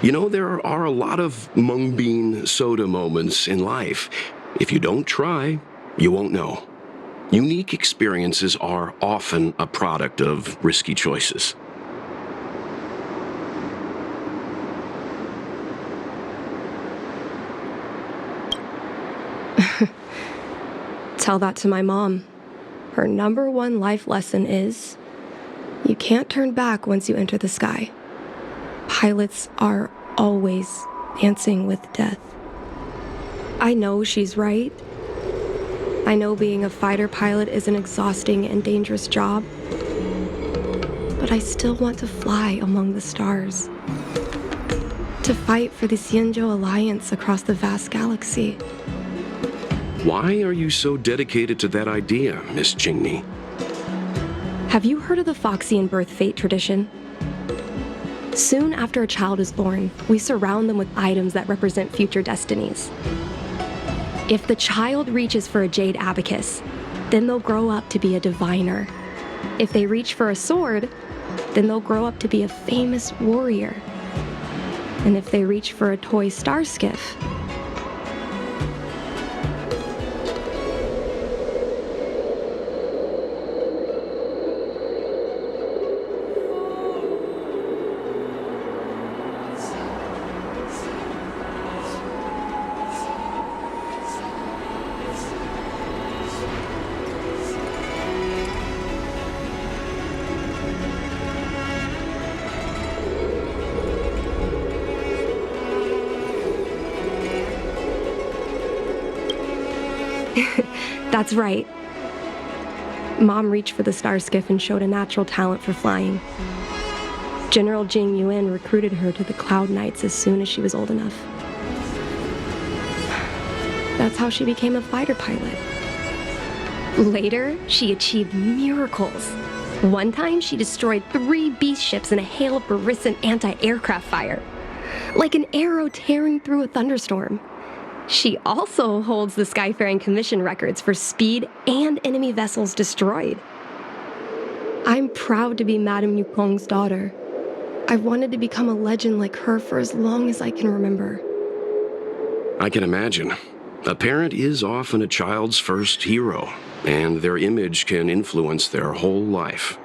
You know, there are a lot of mung bean soda moments in life. If you don't try, you won't know. Unique experiences are often a product of risky choices. Tell that to my mom. Her #1 life lesson is, you can't turn back once you enter the sky. Pilots are always dancing with death. I know she's right. I know being a fighter pilot is an exhausting and dangerous job, but I still want to fly among the stars. To fight for the Xianzhou Alliance across the vast galaxy. Why are you so dedicated to that idea, Miss Jingni? Have you heard of the Foxian birth fate tradition? Soon after a child is born, we surround them with items that represent future destinies. If the child reaches for a jade abacus, then they'll grow up to be a diviner. If they reach for a sword, then they'll grow up to be a famous warrior. And if they reach for a toy star skiff, that's right. Mom reached for the star skiff and showed a natural talent for flying. General Jing Yuan recruited her to the Cloud Knights as soon as she was old enough. That's how she became a fighter pilot. Later, she achieved miracles. One time, she destroyed 3 beast ships in a hail of Barisan anti-aircraft fire, like an arrow tearing through a thunderstorm. She also holds the Skyfaring Commission records for speed and enemy vessels destroyed. I'm proud to be Madame Yukong's daughter. I've wanted to become a legend like her for as long as I can remember. I can imagine. A parent is often a child's first hero, and their image can influence their whole life.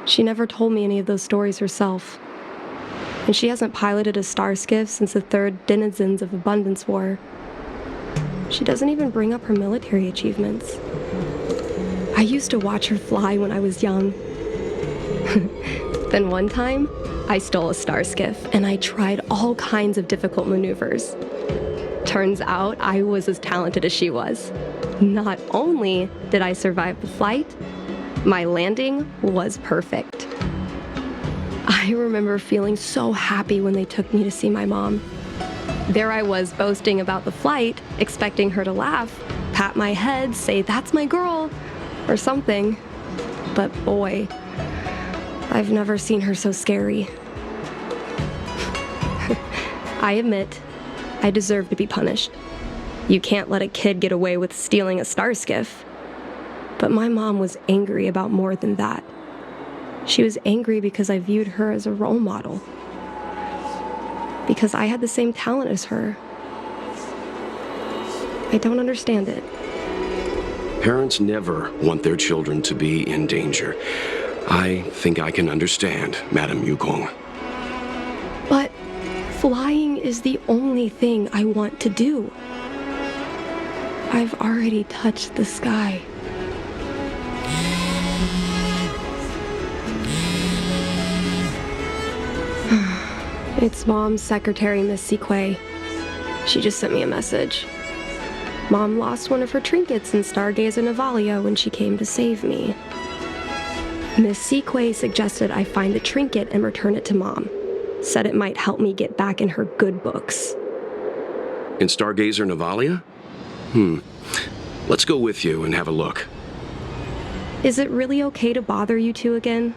She never told me any of those stories herself. And she hasn't piloted a star skiff since the 3rd Denizens of Abundance War. She doesn't even bring up her military achievements. I used to watch her fly when I was young. Then one time, I stole a star skiff, and I tried all kinds of difficult maneuvers. Turns out I was as talented as she was. Not only did I survive the flight, my landing was perfect. I remember feeling so happy when they took me to see my mom. There I was boasting about the flight, expecting her to laugh, pat my head, say, "That's my girl," or something. But boy, I've never seen her so scary. I admit, I deserve to be punished. You can't let a kid get away with stealing a star skiff. But my mom was angry about more than that. She was angry because I viewed her as a role model. Because I had the same talent as her. I don't understand it. Parents never want their children to be in danger. I think I can understand, Madame Yukong. But flying is the only thing I want to do. I've already touched the sky. It's Mom's secretary, Miss Sequay. She just sent me a message. Mom lost one of her trinkets in Stargazer Navalia when she came to save me. Miss Sequay suggested I find the trinket and return it to Mom. Said it might help me get back in her good books. In Stargazer Navalia? Let's go with you and have a look. Is it really okay to bother you two again?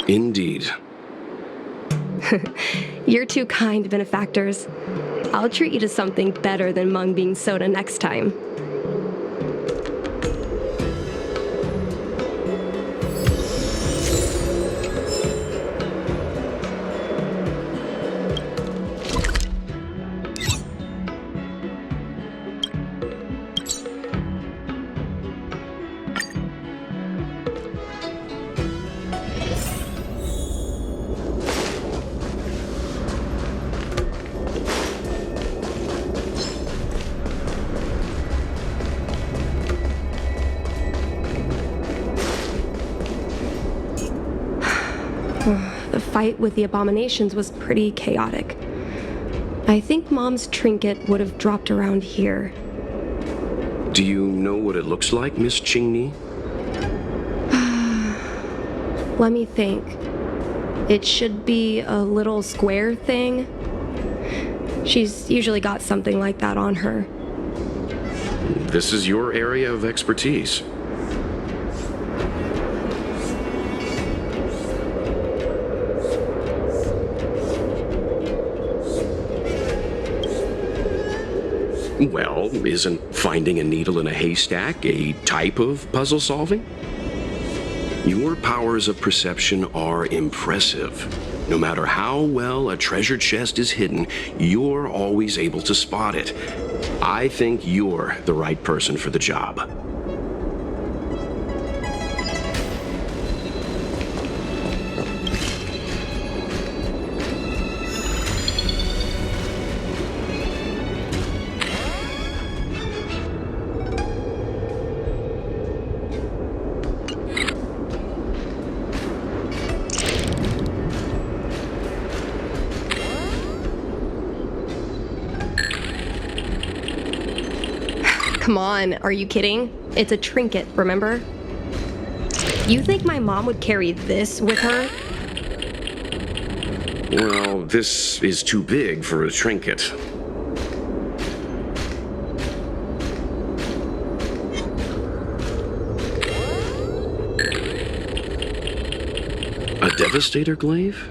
Indeed. You're too kind, benefactors. I'll treat you to something better than mung bean soda next time. The fight with the abominations was pretty chaotic. I think Mom's trinket would have dropped around here. Do you know what it looks like, Miss Chingni? Let me think. It should be a little square thing. She's usually got something like that on her. This is your area of expertise. Well, isn't finding a needle in a haystack a type of puzzle solving? Your powers of perception are impressive. No matter how well a treasure chest is hidden, you're always able to spot it. I think you're the right person for the job. Come on, are you kidding? It's a trinket, remember? You think my mom would carry this with her? Well, this is too big for a trinket. A Devastator glaive?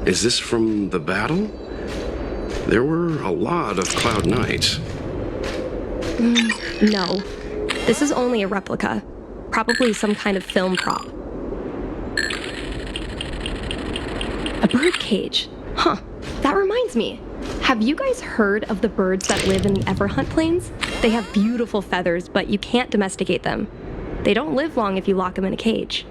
Is this from the battle? There were a lot of Cloud Knights. No. This is only a replica. Probably some kind of film prop. A bird cage. Huh. That reminds me. Have you guys heard of the birds that live in the Everhunt Plains? They have beautiful feathers, but you can't domesticate them. They don't live long if you lock them in a cage.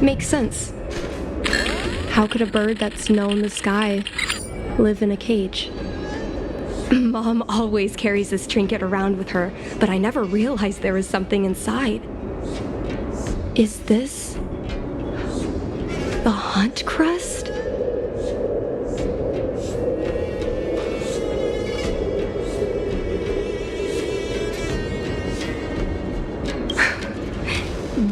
Makes sense. How could a bird that's known the sky live in a cage? Mom always carries this trinket around with her, but I never realized there was something inside. Is this the hunt crest?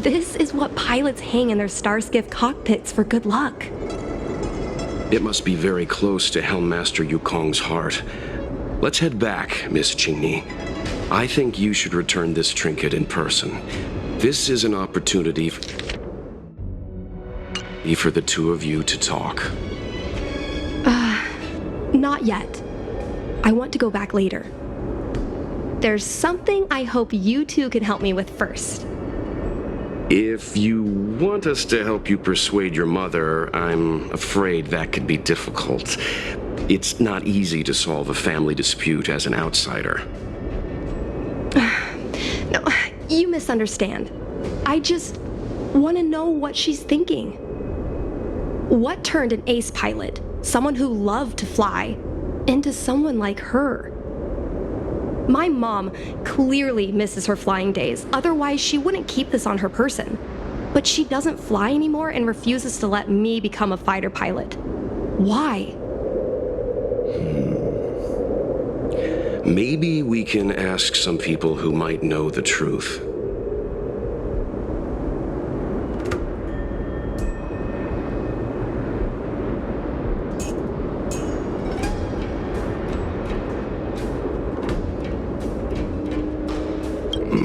This is what pilots hang in their Starskiff cockpits for good luck. It must be very close to Helmmaster Yukong's heart. Let's head back, Miss Chingni. I think you should return this trinket in person. This is an opportunity for the two of you to talk. Not yet. I want to go back later. There's something I hope you two can help me with first. If you want us to help you persuade your mother, I'm afraid that could be difficult. It's not easy to solve a family dispute as an outsider. No, you misunderstand. I just want to know what she's thinking. What turned an ace pilot, someone who loved to fly, into someone like her? My mom clearly misses her flying days, otherwise she wouldn't keep this on her person. But she doesn't fly anymore and refuses to let me become a fighter pilot. Why? Maybe we can ask some people who might know the truth.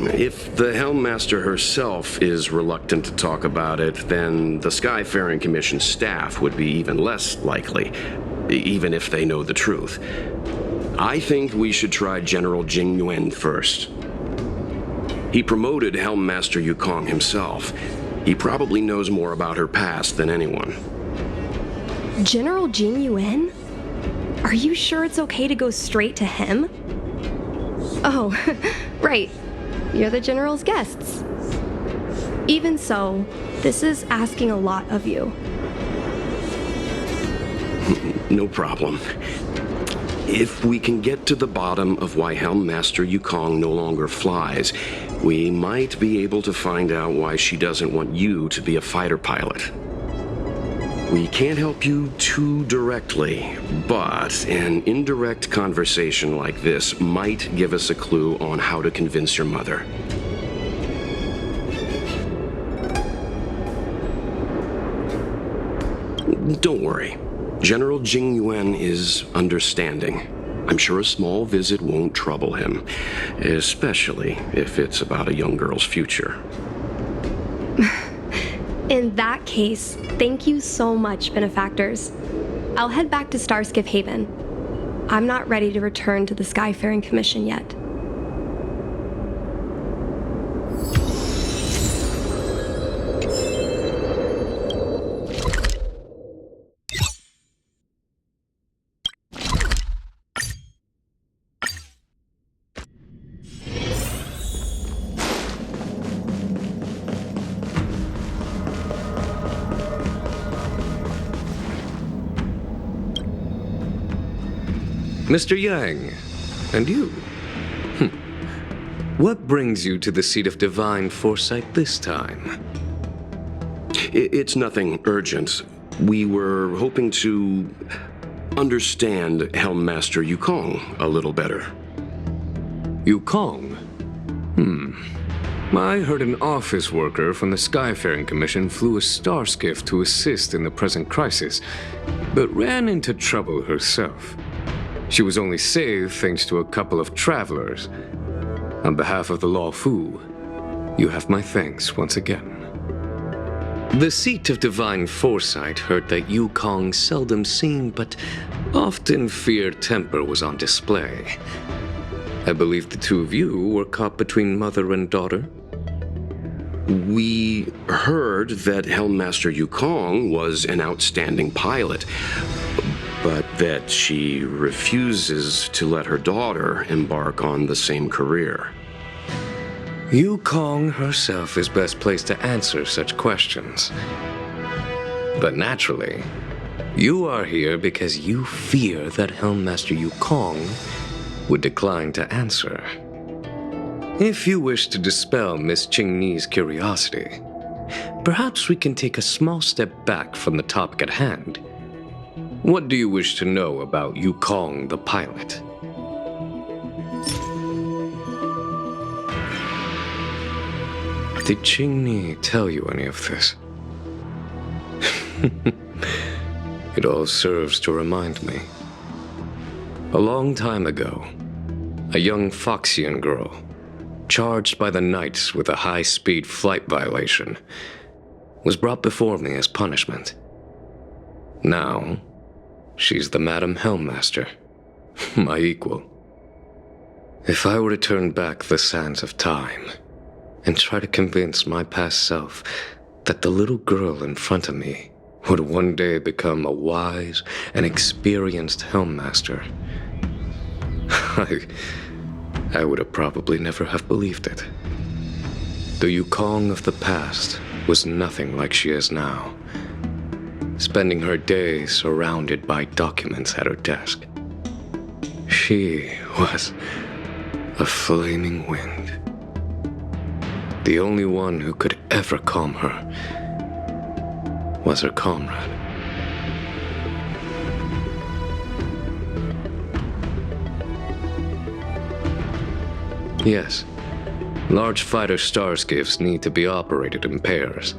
If the Helmmaster herself is reluctant to talk about it, then the Skyfaring Commission staff would be even less likely, even if they know the truth. I think we should try General Jing Yuan first. He promoted Helmmaster Yukong himself. He probably knows more about her past than anyone. General Jing Yuan? Are you sure it's okay to go straight to him? Oh, right. You're the General's guests. Even so, this is asking a lot of you. No problem. If we can get to the bottom of why Helmmaster Yukong no longer flies, we might be able to find out why she doesn't want you to be a fighter pilot. We can't help you too directly, but an indirect conversation like this might give us a clue on how to convince your mother. Don't worry. General Jing Yuan is understanding. I'm sure a small visit won't trouble him, especially if it's about a young girl's future. In that case, thank you so much, benefactors. I'll head back to Starskiff Haven. I'm not ready to return to the Skyfaring Commission yet. Mr. Yang, and you? What brings you to the seat of divine foresight this time? It's nothing urgent. We were hoping to understand Helmmaster Yukong a little better. Yukong? I heard an office worker from the Skyfaring Commission flew a star skiff to assist in the present crisis, but ran into trouble herself. She was only saved thanks to a couple of travelers. On behalf of the Law Fu, you have my thanks once again. The seat of divine foresight heard that Yukong seldom seen but often feared temper was on display. I believe the two of you were caught between mother and daughter. We heard that Helmmaster Yukong was an outstanding pilot, but that she refuses to let her daughter embark on the same career. Yukong herself is best placed to answer such questions. But naturally, you are here because you fear that Helmmaster Yukong would decline to answer. If you wish to dispel Miss Qingni's curiosity, perhaps we can take a small step back from the topic at hand. What do you wish to know about Yukong the pilot? Did Qingni tell you any of this? It all serves to remind me. A long time ago, a young Foxian girl, charged by the Knights with a high-speed flight violation, was brought before me as punishment. Now, she's the Madam Helmmaster, my equal. If I were to turn back the sands of time and try to convince my past self that the little girl in front of me would one day become a wise and experienced Helmmaster, I would have probably never have believed it. The Yukong of the past was nothing like she is now, spending her days surrounded by documents at her desk. She was a flaming wind. The only one who could ever calm her was her comrade. Yes, large fighter starskiffs need to be operated in pairs.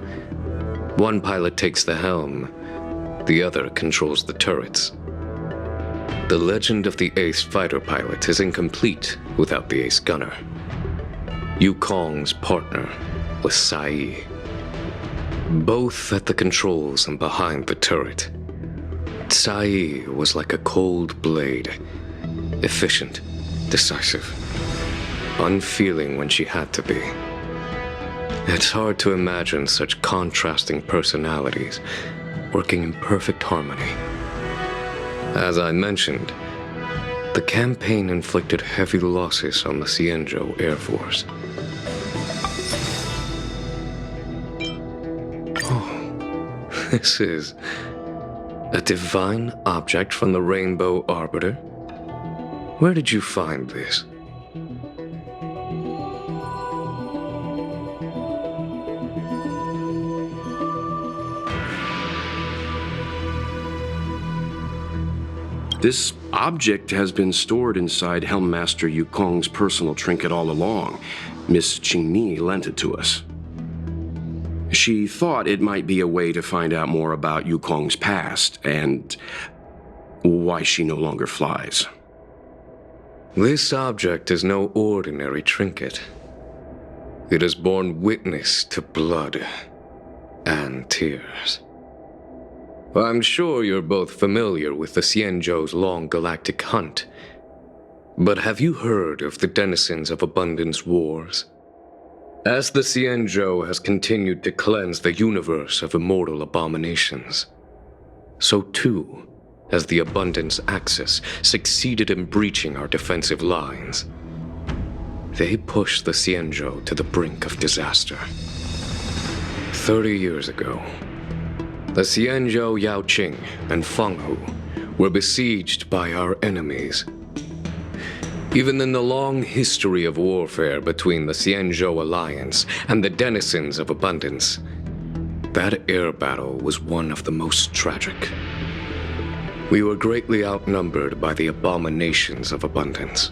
One pilot takes the helm, the other controls the turrets. The legend of the ace fighter pilot is incomplete without the ace gunner. Yukong's partner was Sai. Both at the controls and behind the turret. Sai was like a cold blade, efficient, decisive, unfeeling when she had to be. It's hard to imagine such contrasting personalities working in perfect harmony. As I mentioned, the campaign inflicted heavy losses on the Xianzhou Air Force. Oh, this is a divine object from the Rainbow Arbiter? Where did you find this? This object has been stored inside Helmmaster Yukong's personal trinket all along. Miss Qingni lent it to us. She thought it might be a way to find out more about Yukong's past and why she no longer flies. This object is no ordinary trinket. It has borne witness to blood and tears. I'm sure you're both familiar with the Xianzhou's long galactic hunt, but have you heard of the denizens of Abundance Wars? As the Xianzhou has continued to cleanse the universe of immortal abominations, so too has the Abundance Axis succeeded in breaching our defensive lines. They pushed the Xianzhou to the brink of disaster. 30 years ago, the Xianzhou Yaoqing and Fenghu were besieged by our enemies. Even in the long history of warfare between the Xianzhou Alliance and the denizens of Abundance, that air battle was one of the most tragic. We were greatly outnumbered by the abominations of Abundance.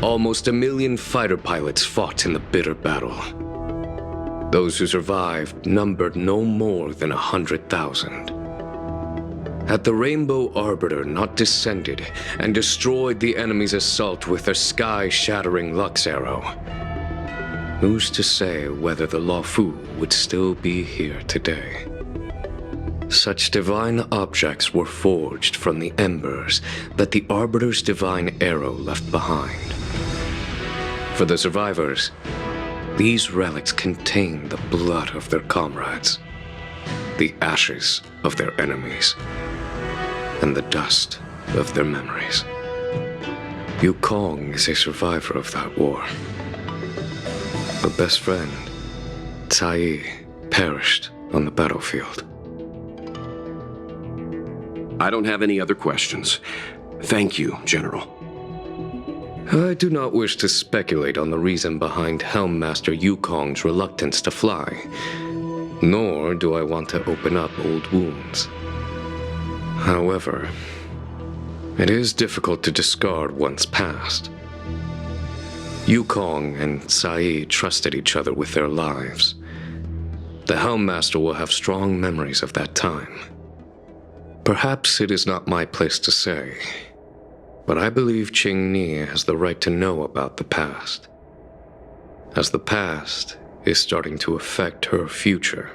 Almost 1 million fighter pilots fought in the bitter battle. Those who survived numbered no more than 100,000. Had the Rainbow Arbiter not descended and destroyed the enemy's assault with their sky-shattering Lux Arrow, who's to say whether the Luofu would still be here today? Such divine objects were forged from the embers that the Arbiter's divine arrow left behind. For the survivors, these relics contain the blood of their comrades, the ashes of their enemies, and the dust of their memories. Yukong is a survivor of that war. Her best friend, Cai, perished on the battlefield. I don't have any other questions. Thank you, General. I do not wish to speculate on the reason behind Helmmaster Yukong's reluctance to fly, nor do I want to open up old wounds. However, it is difficult to discard one's past. Yukong and Sai trusted each other with their lives. The Helmmaster will have strong memories of that time. Perhaps it is not my place to say, but I believe Qingni has the right to know about the past, as the past is starting to affect her future.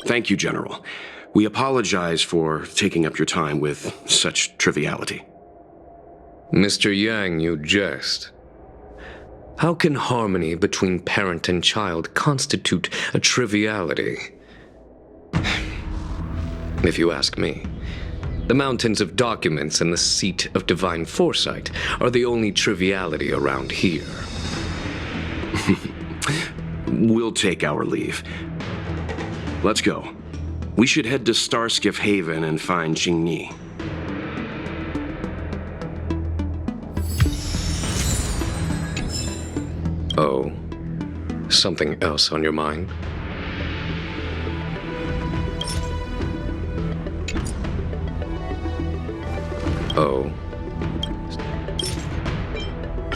Thank you, General. We apologize for taking up your time with such triviality. Mr. Yang, you jest. How can harmony between parent and child constitute a triviality? If you ask me, the mountains of documents and the seat of divine foresight are the only triviality around here. We'll take our leave. Let's go. We should head to Starskiff Haven and find Qingni. Oh, something else on your mind? Oh.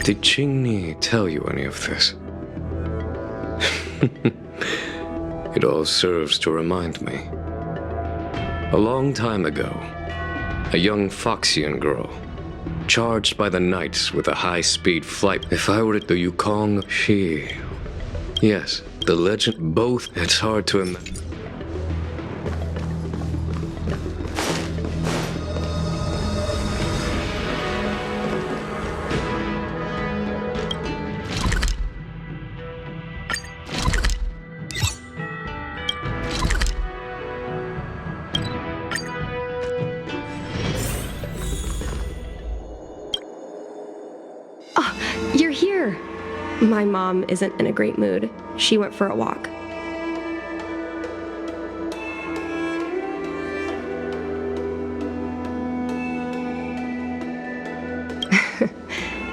Did Qingni tell you any of this? It all serves to remind me. A long time ago, a young Foxian girl, charged by the knights with a high-speed flight. If I were to the Yukong, she... Yes, the legend, both. It's hard to imagine. You're here! My mom isn't in a great mood. She went for a walk.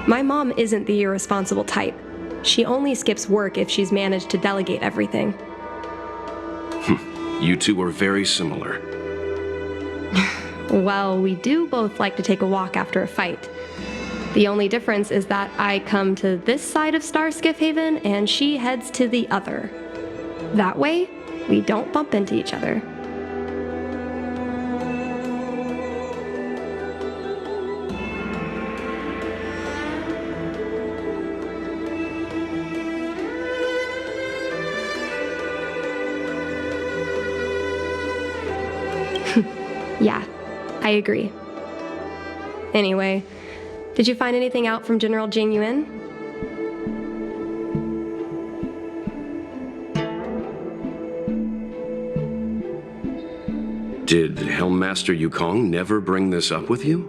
My mom isn't the irresponsible type. She only skips work if she's managed to delegate everything. You two are very similar. Well, we do both like to take a walk after a fight. The only difference is that I come to this side of Starskiff Haven and she heads to the other. That way, we don't bump into each other. Yeah, I agree. Anyway, did you find anything out from General Jing Yuan? Did Helmmaster Yukong never bring this up with you?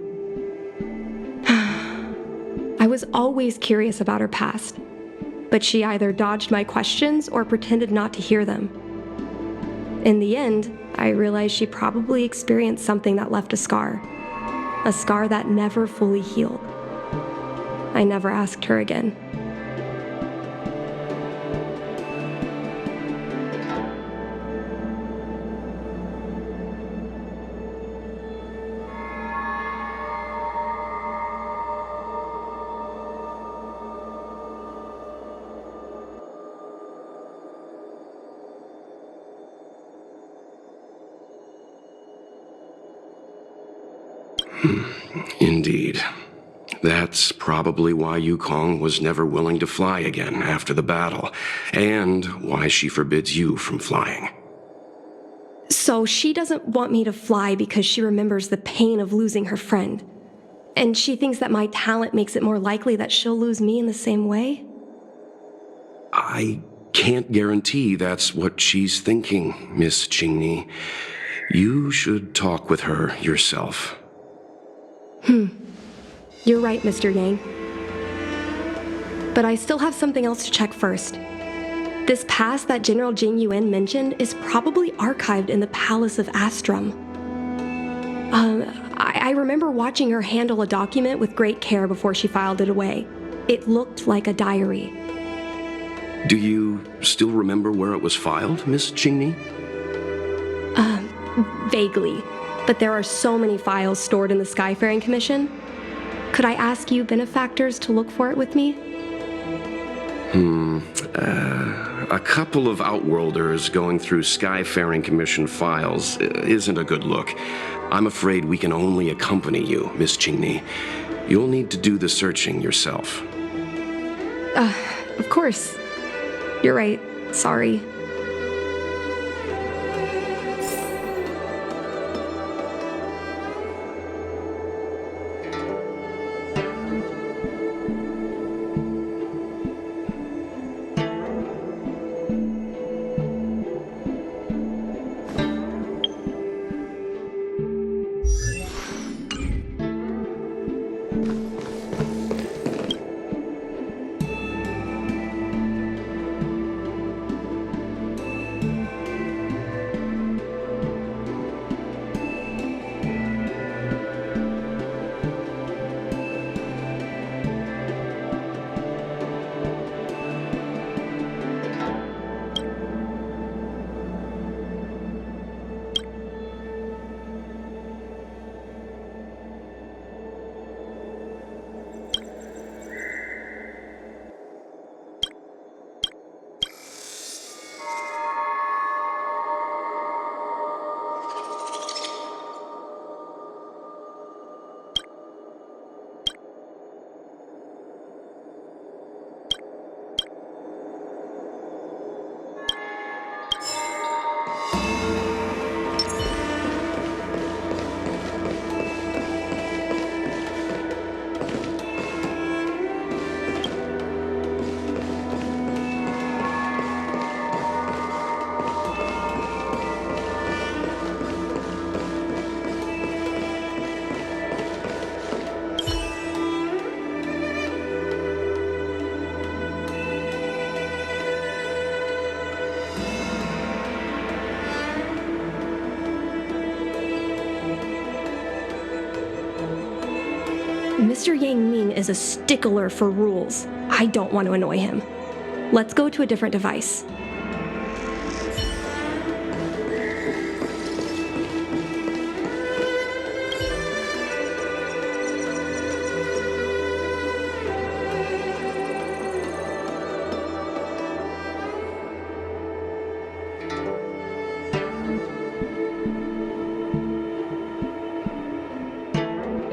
I was always curious about her past, but she either dodged my questions or pretended not to hear them. In the end, I realized she probably experienced something that left a scar that never fully healed. I never asked her again. Indeed. That's probably why Yukong was never willing to fly again after the battle, and why she forbids you from flying. So she doesn't want me to fly because she remembers the pain of losing her friend. And she thinks that my talent makes it more likely that she'll lose me in the same way? I can't guarantee that's what she's thinking, Miss Qingni. You should talk with her yourself. You're right, Mr. Yang. But I still have something else to check first. This past that General Jing Yuan mentioned is probably archived in the Palace of Astrum. I remember watching her handle a document with great care before she filed it away. It looked like a diary. Do you still remember where it was filed, Miss Qingni? Vaguely. But there are so many files stored in the Skyfaring Commission. Could I ask you benefactors to look for it with me? A couple of Outworlders going through Skyfaring Commission files isn't a good look. I'm afraid we can only accompany you, Miss Qingni. You'll need to do the searching yourself. Of course. You're right. Sorry. Mr. Yang Ming is a stickler for rules. I don't want to annoy him. Let's go to a different device.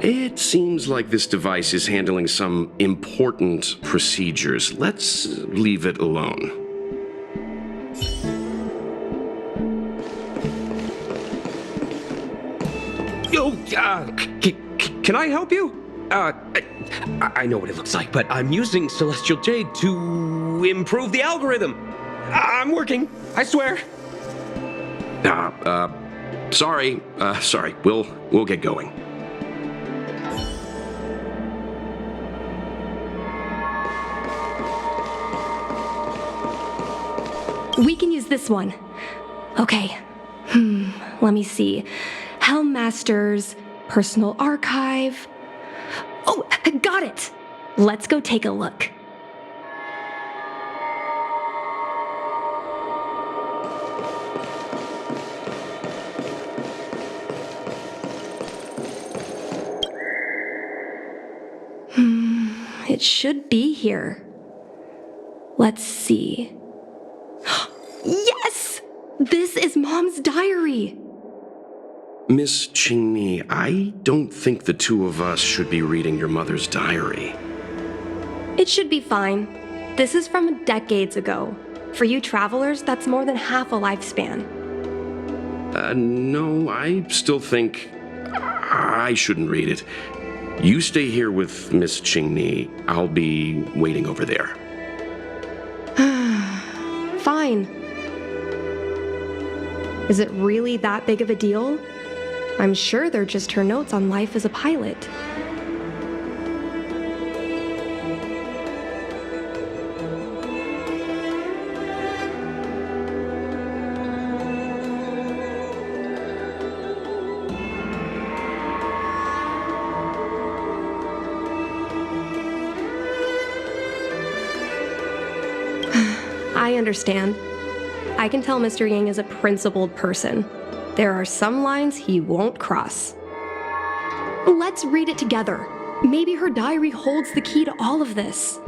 It seems like this device is handling some important procedures. Let's leave it alone. Oh, can I help you? I know what it looks like, but I'm using Celestial Jade to improve the algorithm. I'm working, I swear. Sorry. We'll get going. We can use this one. Okay. Let me see. Helm Masters, Personal Archive. Oh, got it! Let's go take a look. It should be here. Let's see. Yes! This is Mom's diary! Miss Qingni, I don't think the two of us should be reading your mother's diary. It should be fine. This is from decades ago. For you travelers, that's more than half a lifespan. No, I still think I shouldn't read it. You stay here with Miss Qingni. I'll be waiting over there. Fine. Is it really that big of a deal? I'm sure they're just her notes on life as a pilot. I understand. I can tell Mr. Yang is a principled person. There are some lines he won't cross. Let's read it together. Maybe her diary holds the key to all of this.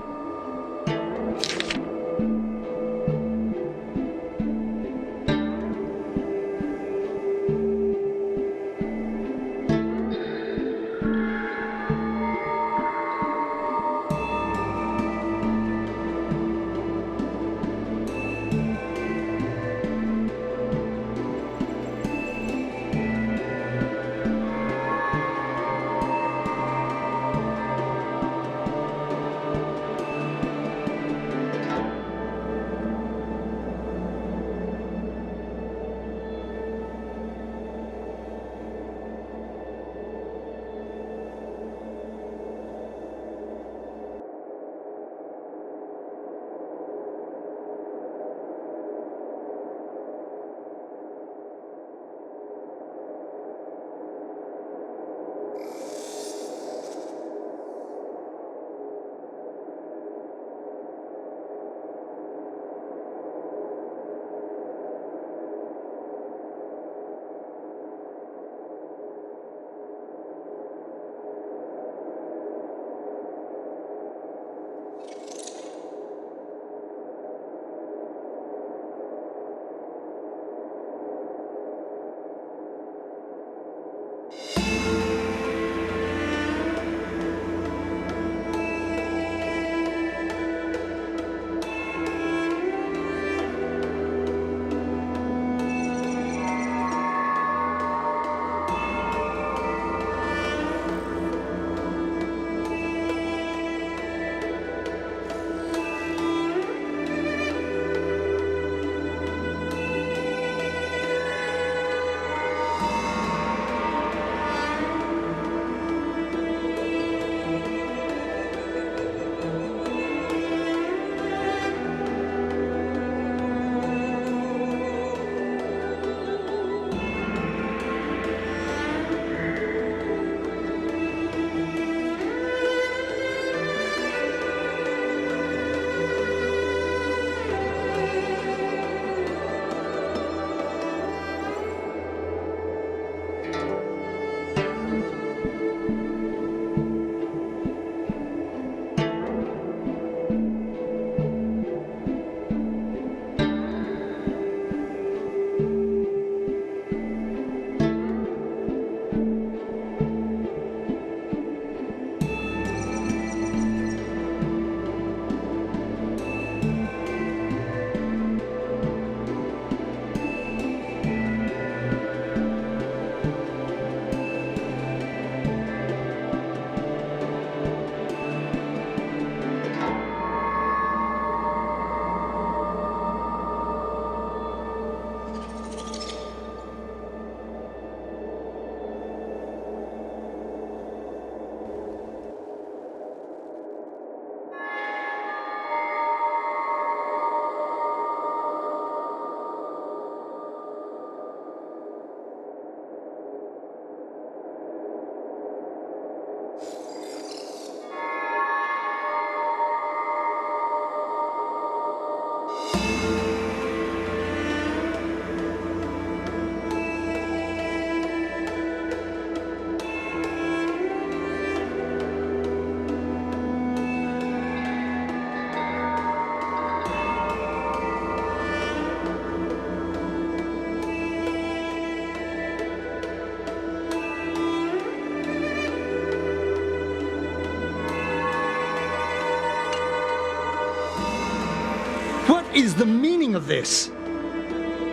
is the meaning of this?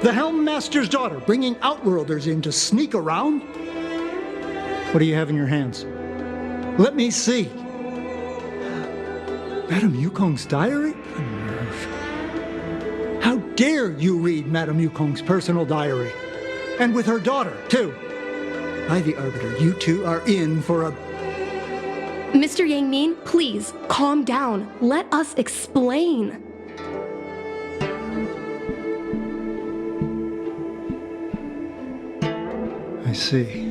The Helm Master's daughter bringing Outworlders in to sneak around? What do you have in your hands? Let me see. Madame Yukong's diary? A nerve. How dare you read Madame Yukong's personal diary? And with her daughter, too. By the Arbiter, you two are in for a... Mr. Yangming, please, calm down. Let us explain. I see.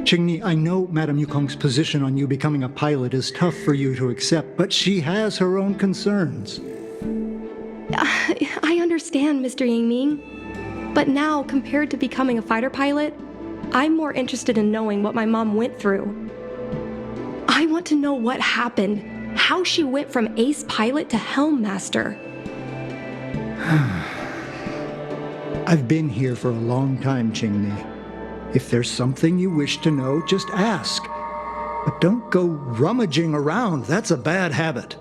Qingni, I know Madame Yukong's position on you becoming a pilot is tough for you to accept, but she has her own concerns. I understand, Mr. Yangming. But now, compared to becoming a fighter pilot, I'm more interested in knowing what my mom went through. I want to know what happened, how she went from ace pilot to helm master. I've been here for a long time, Qingni. If there's something you wish to know, just ask. But don't go rummaging around. That's a bad habit.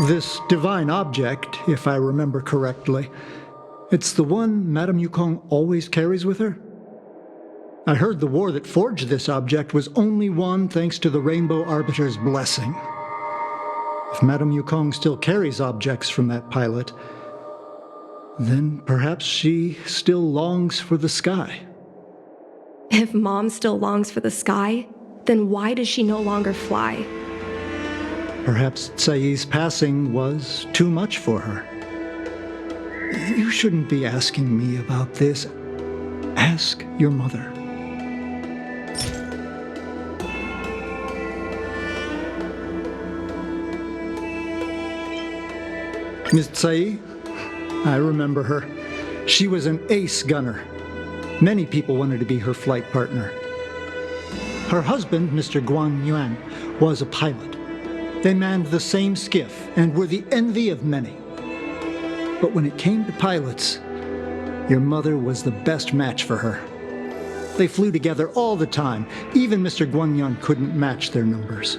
This divine object, if I remember correctly, it's the one Madame Yukong always carries with her? I heard the war that forged this object was only won thanks to the Rainbow Arbiter's blessing. If Madame Yukong still carries objects from that pilot, then perhaps she still longs for the sky. If Mom still longs for the sky, then why does she no longer fly? Perhaps Tsai's passing was too much for her. You shouldn't be asking me about this. Ask your mother. Miss Tsai, I remember her. She was an ace gunner. Many people wanted to be her flight partner. Her husband, Mr. Guan Yuan, was a pilot. They manned the same skiff and were the envy of many. But when it came to pilots, your mother was the best match for her. They flew together all the time. Even Mr. Guanyan couldn't match their numbers.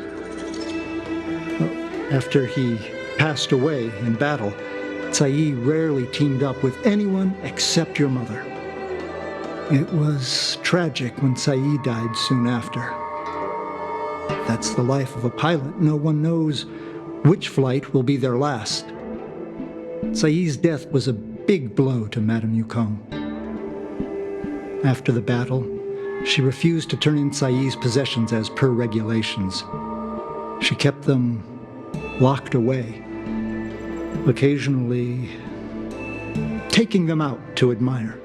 After he passed away in battle, Tsai rarely teamed up with anyone except your mother. It was tragic when Tsai died soon after. That's the life of a pilot. No one knows which flight will be their last. Tsai's death was a big blow to Madame Yukong. After the battle, she refused to turn in Tsai's possessions as per regulations. She kept them locked away, occasionally taking them out to admire.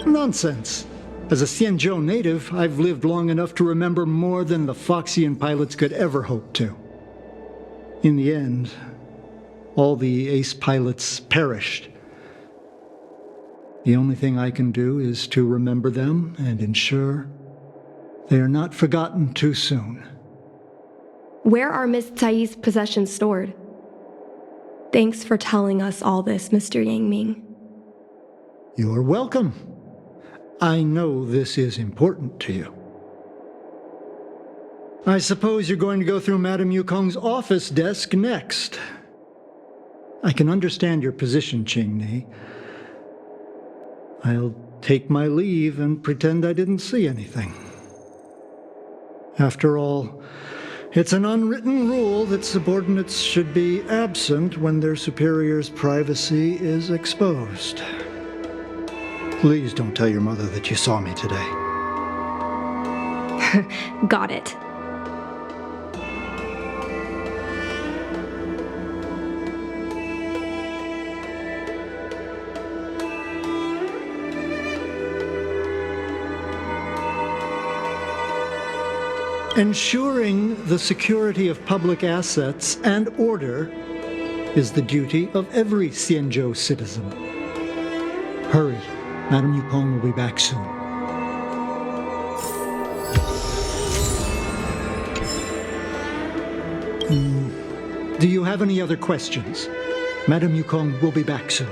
Nonsense. As a Xianzhou native, I've lived long enough to remember more than the Foxian pilots could ever hope to. In the end, all the ace pilots perished. The only thing I can do is to remember them and ensure they are not forgotten too soon. Where are Miss Tsai's possessions stored? Thanks for telling us all this, Mr. Yangming. You're welcome. I know this is important to you. I suppose you're going to go through Madame Yukong's office desk next. I can understand your position, Qingni. I'll take my leave and pretend I didn't see anything. After all, it's an unwritten rule that subordinates should be absent when their superior's privacy is exposed. Please don't tell your mother that you saw me today. Got it. Ensuring the security of public assets and order is the duty of every Xianzhou citizen. Hurry. Madame Yukong will be back soon. Do you have any other questions? Madame Yukong will be back soon.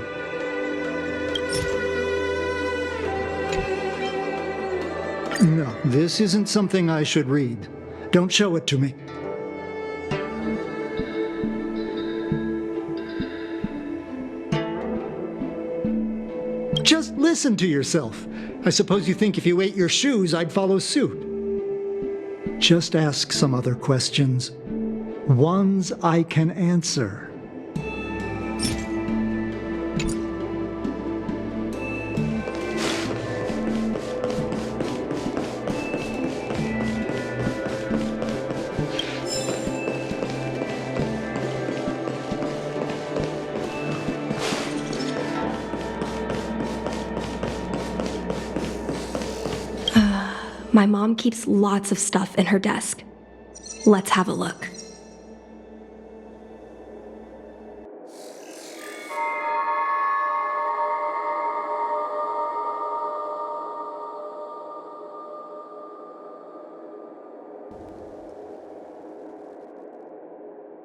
No, this isn't something I should read. Don't show it to me. Just listen to yourself. I suppose you think if you ate your shoes, I'd follow suit. Just ask some other questions. Ones I can answer. My mom keeps lots of stuff in her desk. Let's have a look.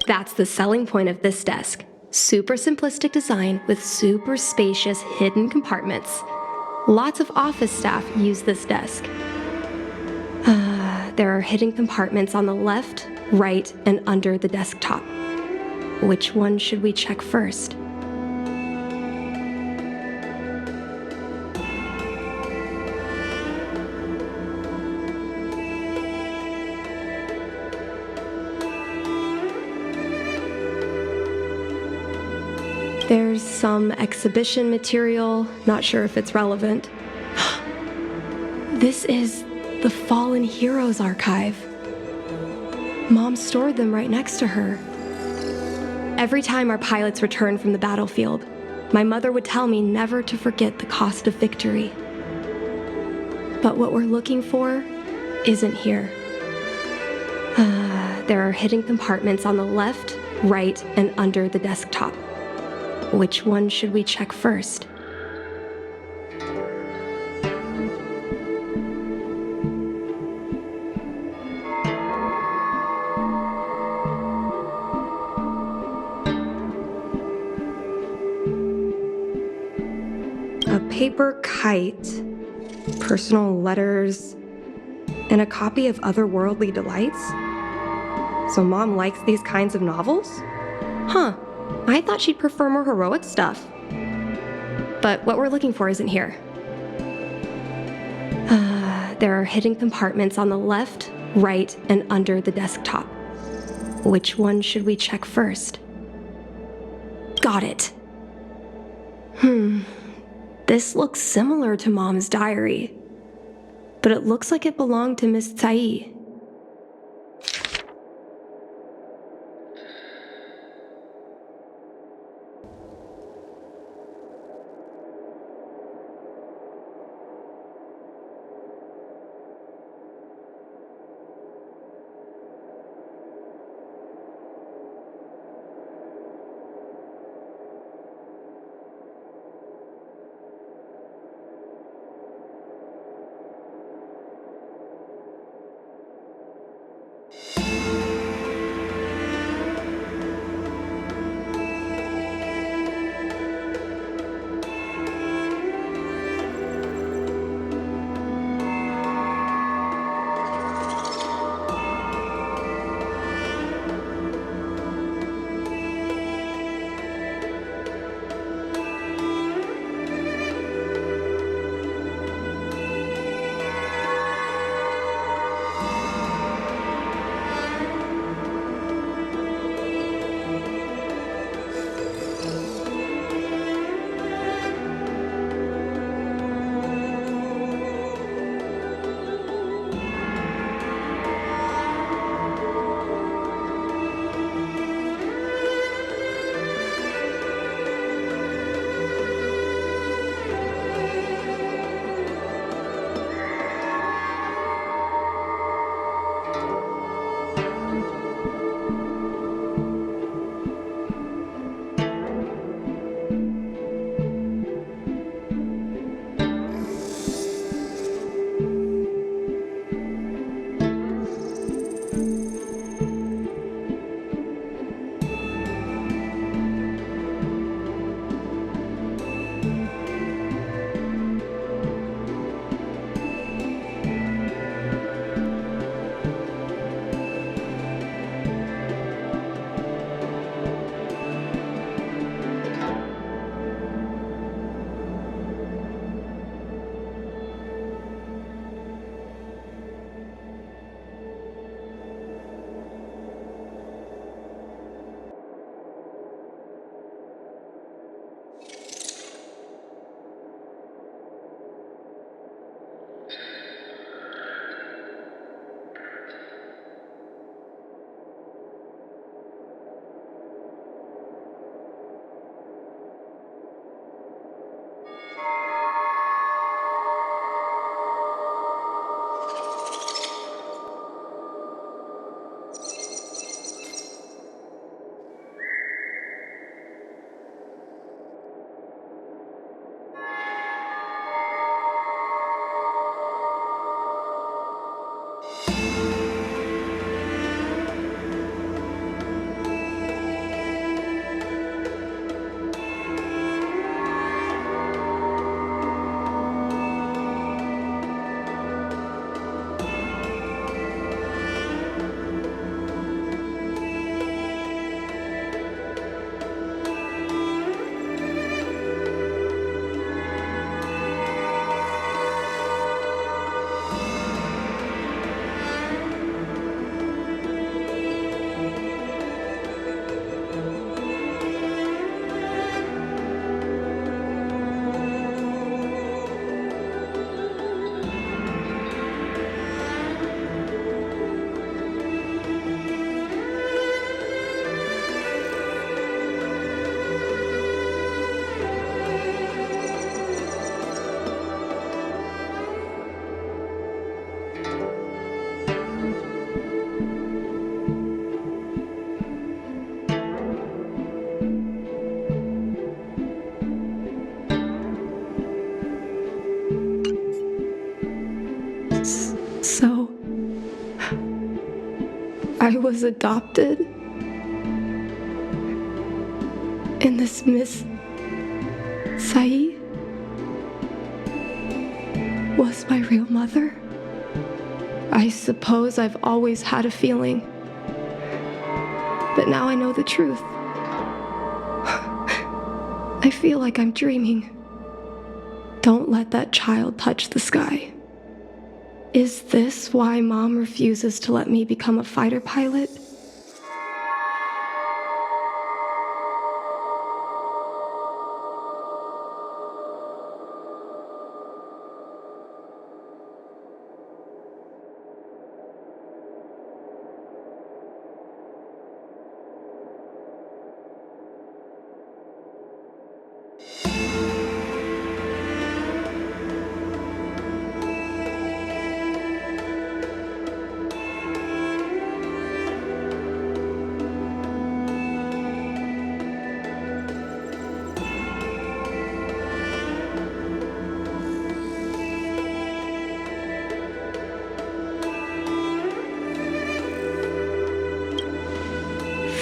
That's the selling point of this desk. Super simplistic design with super spacious hidden compartments. Lots of office staff use this desk. There are hidden compartments on the left, right, and under the desktop. Which one should we check first? There's some exhibition material, not sure if it's relevant. This is the Fallen Heroes archive. Mom stored them right next to her. Every time our pilots returned from the battlefield, my mother would tell me never to forget the cost of victory. But what we're looking for isn't here. There are hidden compartments on the left, right, and under the desktop. Which one should we check first? A paper kite, personal letters, and a copy of Otherworldly Delights? So Mom likes these kinds of novels? Huh, I thought she'd prefer more heroic stuff. But what we're looking for isn't here. There are hidden compartments on the left, right, and under the desktop. Which one should we check first? Got it. This looks similar to Mom's diary, but it looks like it belonged to Miss Tsai. So, I was adopted? And this Miss Sae was my real mother? I suppose I've always had a feeling. But now I know the truth. I feel like I'm dreaming. Don't let that child touch the sky. Is this why Mom refuses to let me become a fighter pilot?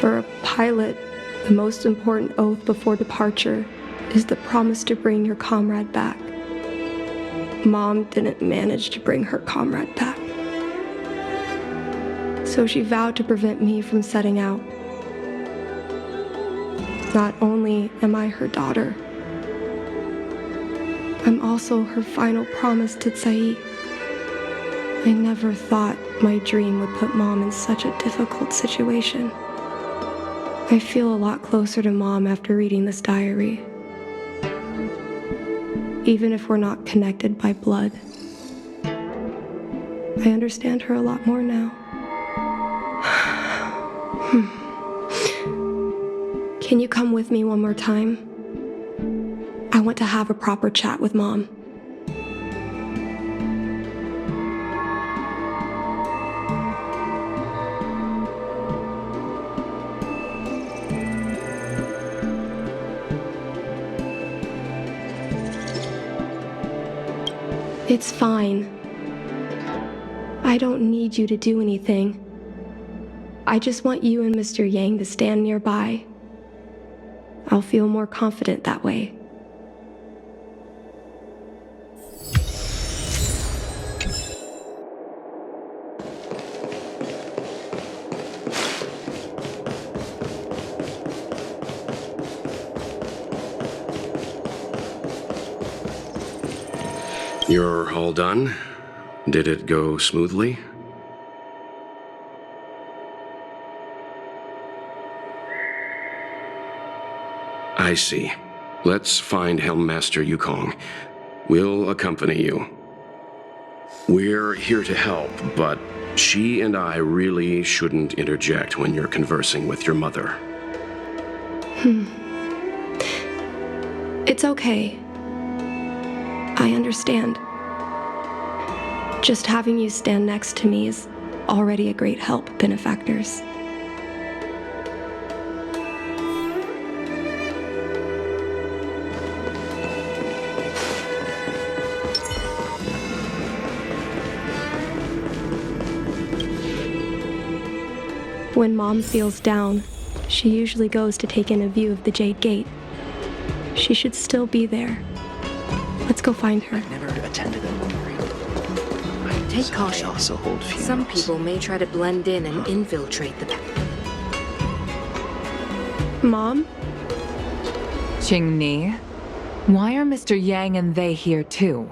For a pilot, the most important oath before departure is the promise to bring your comrade back. Mom didn't manage to bring her comrade back. So she vowed to prevent me from setting out. Not only am I her daughter, I'm also her final promise to Sae. I never thought my dream would put Mom in such a difficult situation. I feel a lot closer to Mom after reading this diary. Even if we're not connected by blood, I understand her a lot more now. Can you come with me one more time? I want to have a proper chat with Mom. It's fine. I don't need you to do anything. I just want you and Mr. Yang to stand nearby. I'll feel more confident that way. You're all done? Did it go smoothly? I see. Let's find Helmmaster Yukong. We'll accompany you. We're here to help, but she and I really shouldn't interject when you're conversing with your mother. It's okay. I understand. Just having you stand next to me is already a great help, benefactors. When Mom feels down, she usually goes to take in a view of the Jade Gate. She should still be there. Let's go find her. Never attended a memorial. Take caution. I also hold funerals. Some people may try to blend in and infiltrate the... Mom? Qingni, why are Mr. Yang and they here too?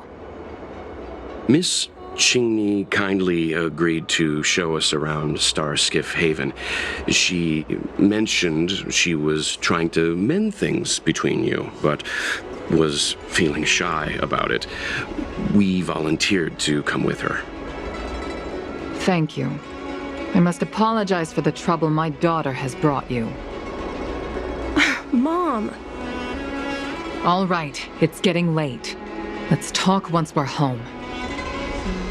Miss Qingni kindly agreed to show us around Star Skiff Haven. She mentioned she was trying to mend things between you, but was feeling shy about it. We volunteered to come with her. Thank you. I must apologize for the trouble my daughter has brought you. Mom! All right, it's getting late. Let's talk once we're home.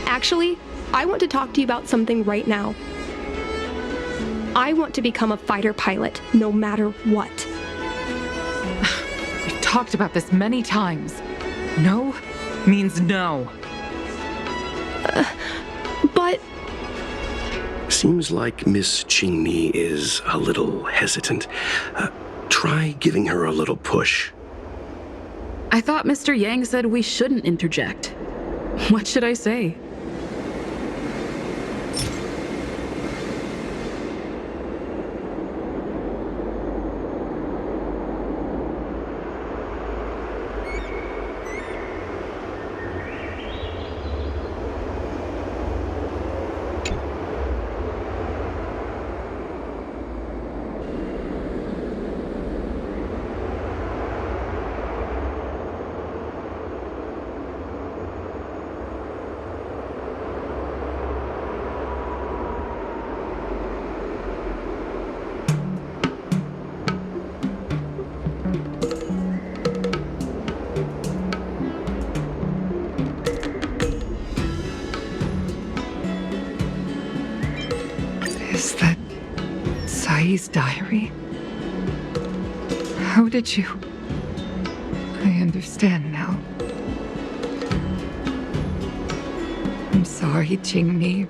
Actually, I want to talk to you about something right now. I want to become a fighter pilot, no matter what. We've talked about this many times. No means no. But Seems like Miss Qingmi is a little hesitant. Try giving her a little push. I thought Mr. Yang said we shouldn't interject. What should I say? Is that Sai's diary? How did you... I understand now. I'm sorry, Qingmi.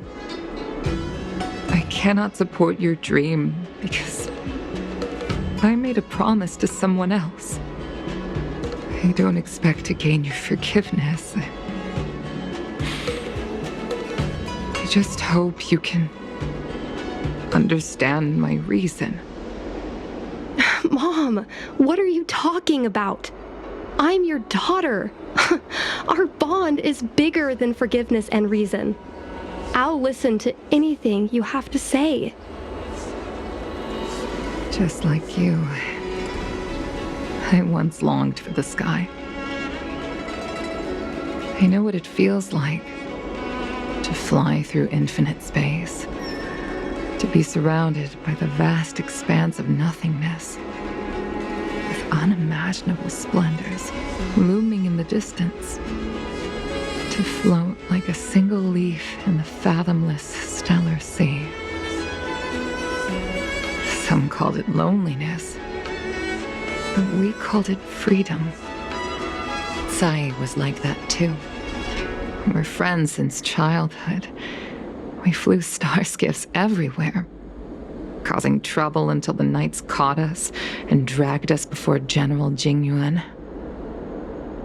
I cannot support your dream because I made a promise to someone else. I don't expect to gain your forgiveness. I just hope you can understand my reason. Mom, what are you talking about? I'm your daughter. Our bond is bigger than forgiveness and reason. I'll listen to anything you have to say. Just like you, I once longed for the sky. I know what it feels like to fly through infinite space, to be surrounded by the vast expanse of nothingness, with unimaginable splendors looming in the distance, to float like a single leaf in the fathomless stellar sea. Some called it loneliness, but we called it freedom. Sai was like that too. We're friends since childhood. We flew star skiffs everywhere, causing trouble until the knights caught us and dragged us before General Jingyuan.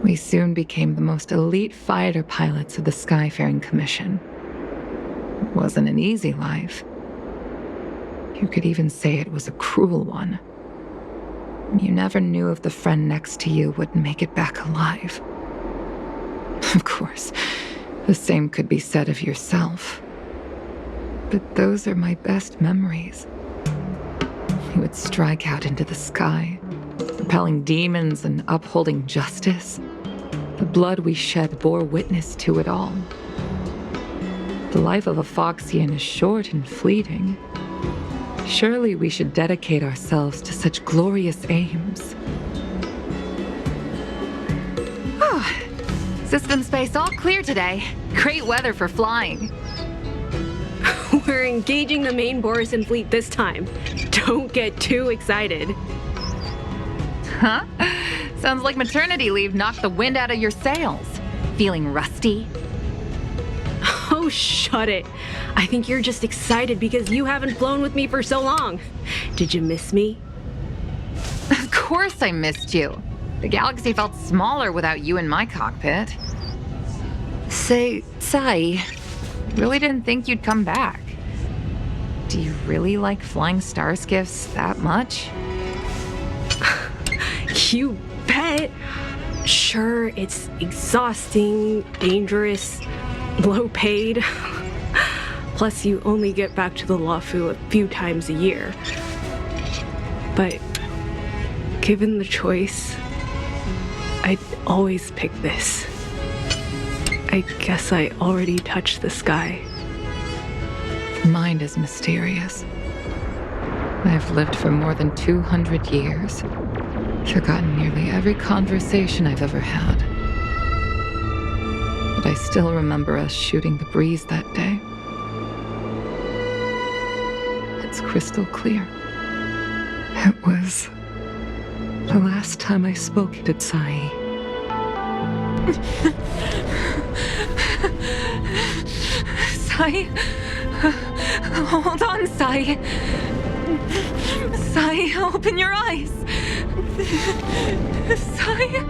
We soon became the most elite fighter pilots of the Skyfaring Commission. It wasn't an easy life. You could even say it was a cruel one. You never knew if the friend next to you would make it back alive. Of course, the same could be said of yourself. But those are my best memories. We would strike out into the sky, repelling demons and upholding justice. The blood we shed bore witness to it all. The life of a Foxian is short and fleeting. Surely we should dedicate ourselves to such glorious aims. System space all clear today. Great weather for flying. We're engaging the main Borisan fleet this time. Don't get too excited. Huh? Sounds like maternity leave knocked the wind out of your sails. Feeling rusty? Oh, shut it. I think you're just excited because you haven't flown with me for so long. Did you miss me? Of course I missed you. The galaxy felt smaller without you in my cockpit. Say, Sai, really didn't think you'd come back. Do you really like flying star skiffs that much? You bet. Sure, it's exhausting, dangerous, low paid. Plus, you only get back to the Luofu a few times a year. But given the choice, I'd always pick this. I guess I already touched the sky. Mind is mysterious. I've lived for more than 200 years, forgotten nearly every conversation I've ever had. But I still remember us shooting the breeze that day. It's crystal clear. It was the last time I spoke to Sai. Sai. Hold on, Sai. Sai, open your eyes. Sai.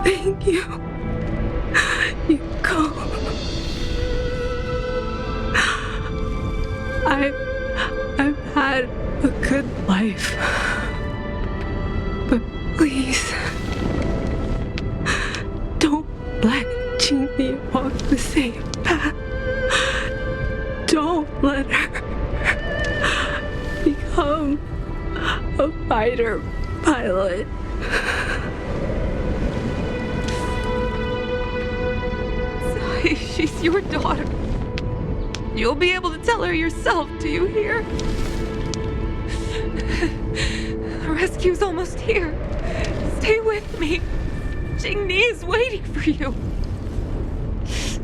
Thank you. You go. I've had a good life. But please, don't let Jeannie walk the same path. Don't let her become a fighter pilot. Sai, she's your daughter. You'll be able to tell her yourself, do you hear? The rescue's almost here. Stay with me. Jingni is waiting for you.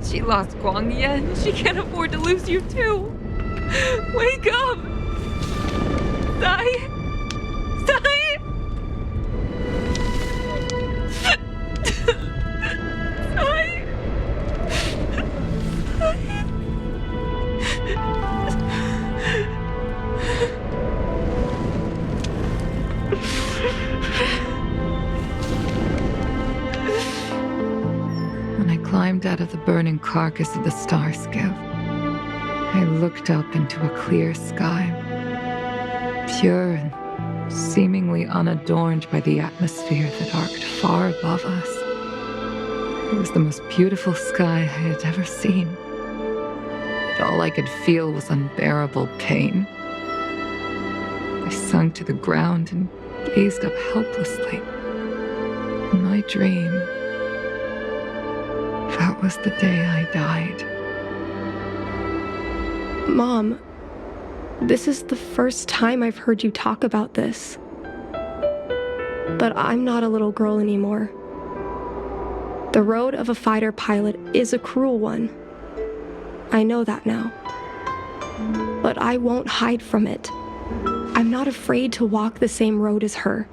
She lost Guang Yan. She can't afford to lose you too. Wake up! Sai! Sai! Sai! When I climbed out of the burning carcass of the star skiff, I looked up into a clear sky, pure and seemingly unadorned by the atmosphere that arced far above us. It was the most beautiful sky I had ever seen. But all I could feel was unbearable pain. I sunk to the ground and gazed up helplessly. In my dream, that was the day I died. Mom, this is the first time I've heard you talk about this. But I'm not a little girl anymore. The road of a fighter pilot is a cruel one. I know that now. But I won't hide from it. I'm not afraid to walk the same road as her.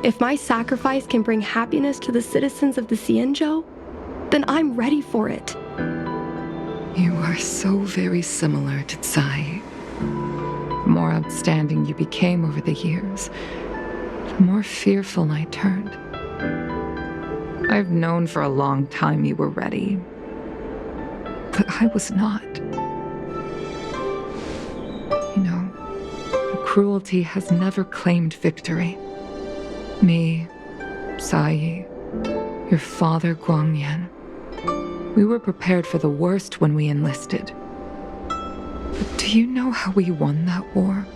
If my sacrifice can bring happiness to the citizens of the Xianzhou, then I'm ready for it. You are so very similar to Tsai. The more outstanding you became over the years, the more fearful I turned. I've known for a long time you were ready, but I was not. You know, the cruelty has never claimed victory. Me, Tsai, your father Guang Yan. We were prepared for the worst when we enlisted. But do you know how we won that war?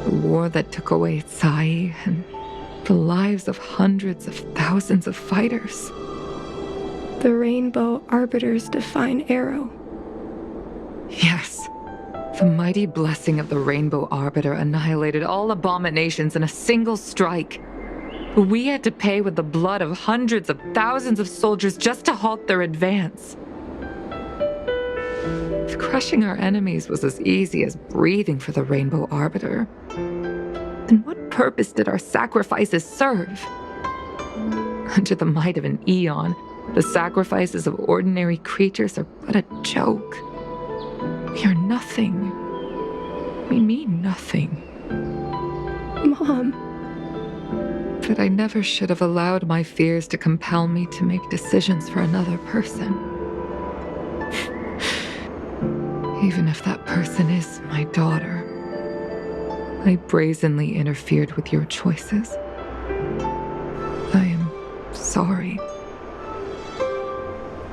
The war that took away Tsai and the lives of hundreds of thousands of fighters. The Rainbow Arbiter's divine arrow. Yes. The mighty blessing of the Rainbow Arbiter annihilated all abominations in a single strike. We had to pay with the blood of hundreds of thousands of soldiers just to halt their advance. If crushing our enemies was as easy as breathing for the Rainbow Arbiter, then what purpose did our sacrifices serve? Under the might of an eon, the sacrifices of ordinary creatures are but a joke. We are nothing. We mean nothing. Mom. But I never should have allowed my fears to compel me to make decisions for another person. Even if that person is my daughter, I brazenly interfered with your choices. I am sorry.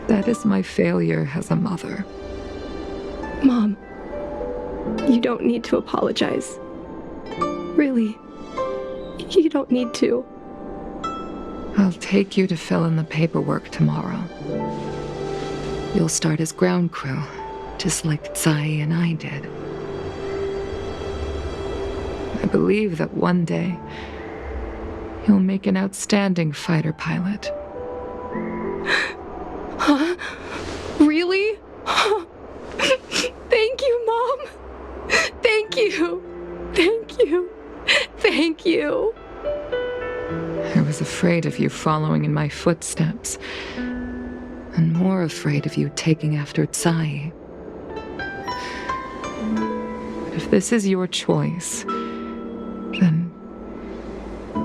That is my failure as a mother. Mom, you don't need to apologize. Really. You don't need to. I'll take you to fill in the paperwork tomorrow. You'll start as ground crew, just like Tsai and I did. I believe that one day, you'll make an outstanding fighter pilot. Huh? Really? Thank you, Mom. Thank you. Thank you. Thank you. I was afraid of you following in my footsteps, and more afraid of you taking after Tsai. But if this is your choice, then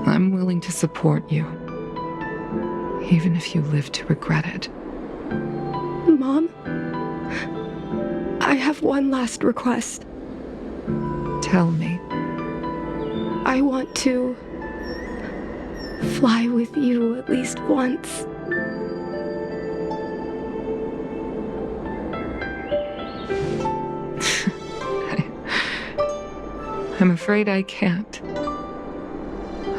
I'm willing to support you, even if you live to regret it. Mom, I have one last request. Tell me. I want to fly with you at least once. I'm afraid I can't.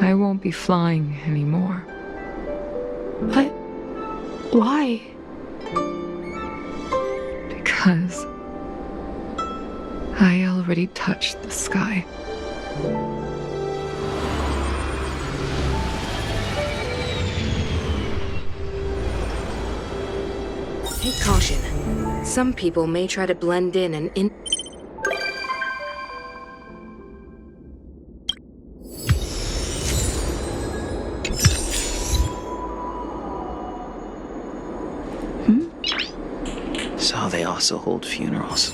I won't be flying anymore. But why? Because I already touched the sky. Take caution. Some people may try to blend in and So they also hold funerals.